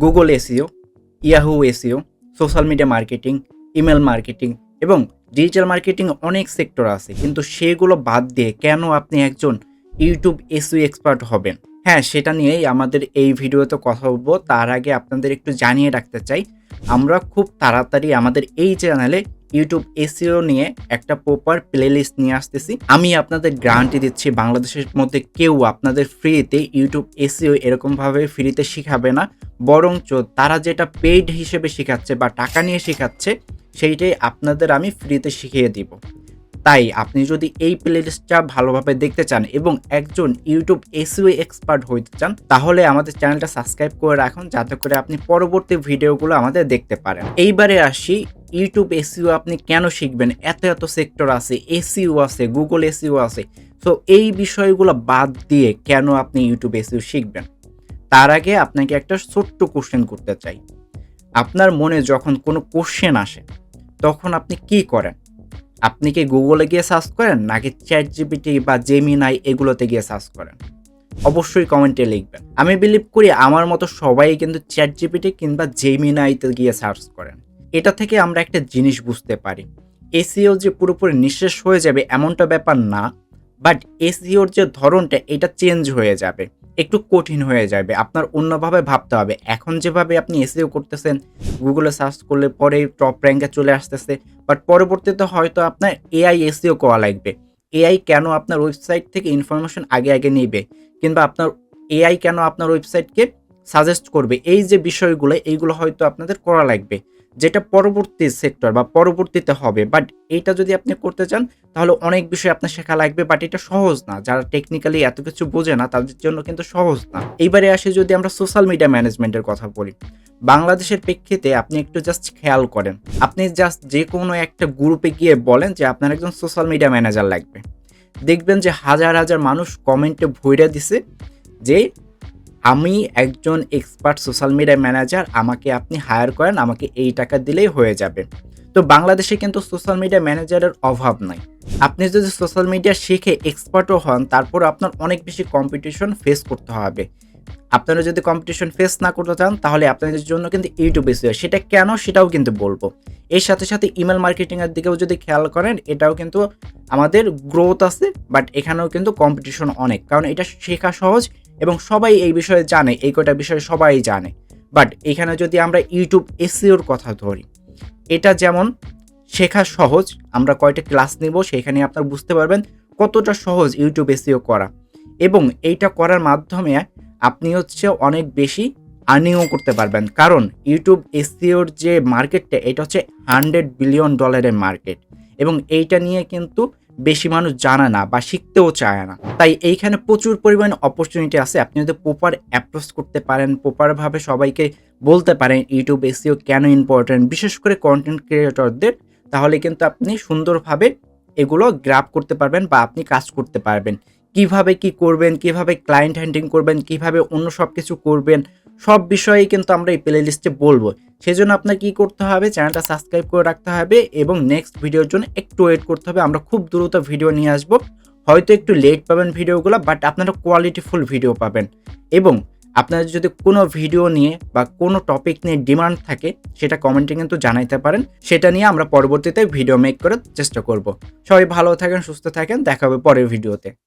Google SEO, Yahoo SEO, social media marketing, email marketing এবং digital marketing অনেক sector আছে, কিন্তু সেগুলো বাদ দিয়ে কেন আপনি একজন ইউটিউব এসইও এক্সপার্ট হবেন? হ্যাঁ, সেটা নিয়েই আমাদের এই ভিডিওতে কথা বলবো। তার আগে আপনাদের একটু জানিয়ে রাখতে চাই, আমরা খুব তাড়াতাড়ি আমাদের এই চ্যানেলে ইউটিউব এসইও নিয়ে একটা প্রপার প্লেলিস্ট নিয়ে আসতেছি। আমি আপনাদের গ্যারান্টি দিচ্ছি, বাংলাদেশের মধ্যে কেউ আপনাদের ফ্রিতে ইউটিউব এসইও এরকমভাবে ফ্রিতে শিখাবে না, বরঞ্চ তারা যেটা পেইড হিসেবে শেখাচ্ছে বা টাকা নিয়ে শেখাচ্ছে সেইটাই আপনাদের আমি ফ্রিতে শিখিয়ে দিব। তাই আপনি যদি এই প্লেলিস্টটা ভালোভাবে দেখতে চান এবং একজন ইউটিউব এসইও এক্সপার্ট হইতে চান, তাহলে আমাদের চ্যানেলটা সাবস্ক্রাইব করে রাখুন, যাতে করে আপনি পরবর্তী ভিডিওগুলো আমাদের দেখতে পারেন। এইবারে আসি, ইউটিউব এসইও আপনি কেন শিখবেন? এত এত সেক্টর আছে, এসইও আছে, গুগল এসইও আছে। সো এই বিষয়গুলো বাদ দিয়ে কেন আপনি ইউটিউব এসইও শিখবেন? তার আগে আপনাকে একটা ছোট্ট কোশ্চেন করতে চাই। আপনার মনে যখন কোনো কোশ্চেন আসে, তখন আপনি কি করেন? আপনি কি গুগলে গিয়ে সার্চ করেন, নাকি চ্যাটজিপিটি বা জেমিনাই এগুলোতে গিয়ে সার্চ করেন? অবশ্যই কমেন্টে লিখবেন। আমি বিলিভ করি আমার মতো সবাই কিন্তু চ্যাটজিপিটি কিংবা জেমিনাইতে গিয়ে সার্চ করেন। এটা থেকে আমরা একটা জিনিস বুঝতে পারি, এসইও যে পুরোপুরি নিঃশেষ হয়ে যাবে এমনটা ব্যাপার না, বাট এসইওর যে ধরনটা এটা চেঞ্জ হয়ে যাবে, একটু কঠিন হয়ে যাবে। আপনার অন্যভাবে ভাবতে হবে। এখন যেভাবে আপনি এসইও করতেছেন, গুগলে সার্চ করলে পরে টপ র্যাঙ্কে চলে আসতেছে, বাট পরবর্তীতে হয়তো আপনার এআই এসইও করা লাগবে। এআই কেন আপনার ওয়েবসাইট থেকে ইনফরমেশন আগে আগে নেবে, কিংবা আপনার এআই কেন আপনার ওয়েবসাইটকে সাজেস্ট করবে, এই যে বিষয়গুলো, এইগুলো হয়তো আপনাদের করা লাগবে, যেটা পরবর্তী সেক্টর বা পরবর্তীতে হবে। বাট এইটা যদি আপনি করতে চান, তাহলে অনেক বিষয় আপনার শেখা লাগবে, বাট এটা সহজ না। যারা টেকনিক্যালি এত কিছু বোঝে না, তাদের জন্য কিন্তু সহজ না। এইবারে আসে যদি আমরা সোশ্যাল মিডিয়া ম্যানেজমেন্টের কথা বলি, বাংলাদেশের প্রেক্ষিতে আপনি একটু জাস্ট খেয়াল করেন, আপনি জাস্ট যে কোনো একটা গ্রুপে গিয়ে বলেন যে আপনার একজন সোশ্যাল মিডিয়া ম্যানেজার লাগবে, দেখবেন যে হাজার হাজার মানুষ কমেন্টে ভইরা দিছে যে আমি একজন এক্সপার্ট সোশ্যাল মিডিয়া ম্যানেজার, আমাকে আপনি হায়ার করেন, আমাকে এই টাকা দিলেই হয়ে যাবে। তো বাংলাদেশে কিন্তু সোশ্যাল মিডিয়া ম্যানেজারের অভাব নাই। আপনি যদি সোশ্যাল মিডিয়া শিখে এক্সপার্টও হন, তারপর আপনার অনেক বেশি কম্পিটিশন ফেস করতে হবে। আপনারা যদি কম্পিটিশন ফেস না করতে চান, তাহলে আপনাদের জন্য কিন্তু ইউটিউব এসইও। সেটা কেন সেটাও কিন্তু বলবো। এর সাথে সাথে ইমেল মার্কেটিংয়ের দিকেও যদি খেয়াল করেন, এটাও কিন্তু আমাদের গ্রোথ আছে, বাট এখানেও কিন্তু কম্পিটিশন অনেক, কারণ এটা শেখা সহজ এবং সবাই এই বিষয়ে জানে, এই কয়টা বিষয়ে সবাই জানে। বাট এখানে যদি আমরা ইউটিউব এসইওর কথা ধরি, এটা যেমন শেখা সহজ, আমরা কয়টা ক্লাস নিব সেখানে আপনারা বুঝতে পারবেন কতটা সহজ ইউটিউব এসইও করা, এবং এইটা করার মাধ্যমে আপনি অনেক বেশি আর্নিংও করতে পারবেন। কারণ ইউটিউব এসইওর যে মার্কেটটা, এটা হচ্ছে $100 বিলিয়ন মার্কেট, এবং এইটা নিয়ে কিন্তু বেশি মানুষ জানে না বা শিখতেও চায় না। তাই এইখানে প্রচুর পরিমাণে অপরচুনিটি আছে। আপনি যদি প্রপার অ্যাপ্রোচ করতে পারেন, প্রপারভাবে সবাইকে বলতে পারেন ইউটিউব এসইও কেন ইম্পর্টেন্ট, বিশেষ করে কন্টেন্ট ক্রিয়েটরদের, তাহলে কিন্তু আপনি সুন্দরভাবে এগুলো গ্র্যাব করতে পারবেন বা আপনি কাজ করতে পারবেন। কিভাবে কি করবেন, কিভাবে ক্লায়েন্ট হ্যান্ডলিং করবেন, কিভাবে অন্য সব কিছু করবেন, সব বিষয়েই কিন্তু আমরা এই প্লে লিস্টে বলবো। সেজন্য আপনার কি করতে হবে, চ্যানেলটা সাবস্ক্রাইব করে রাখতে হবে এবং নেক্সট ভিডিওর জন্য একটু ওয়েট করতে হবে। আমরা খুব দ্রুত ভিডিও নিয়ে আসবো। হয়তো একটু লেট পাবেন ভিডিওগুলো, বাট আপনারা কোয়ালিটিফুল ভিডিও পাবেন। এবং আপনার যদি কোনো ভিডিও নিয়ে বা কোনো টপিক নিয়ে ডিমান্ড থাকে, সেটা কমেন্টে কিন্তু জানাইতে পারেন। সেটা নিয়ে আমরা পরবর্তীতে ভিডিও মেক করার চেষ্টা করব। সবাই ভালো থাকেন, সুস্থ থাকেন, দেখা হবে পরের ভিডিওতে।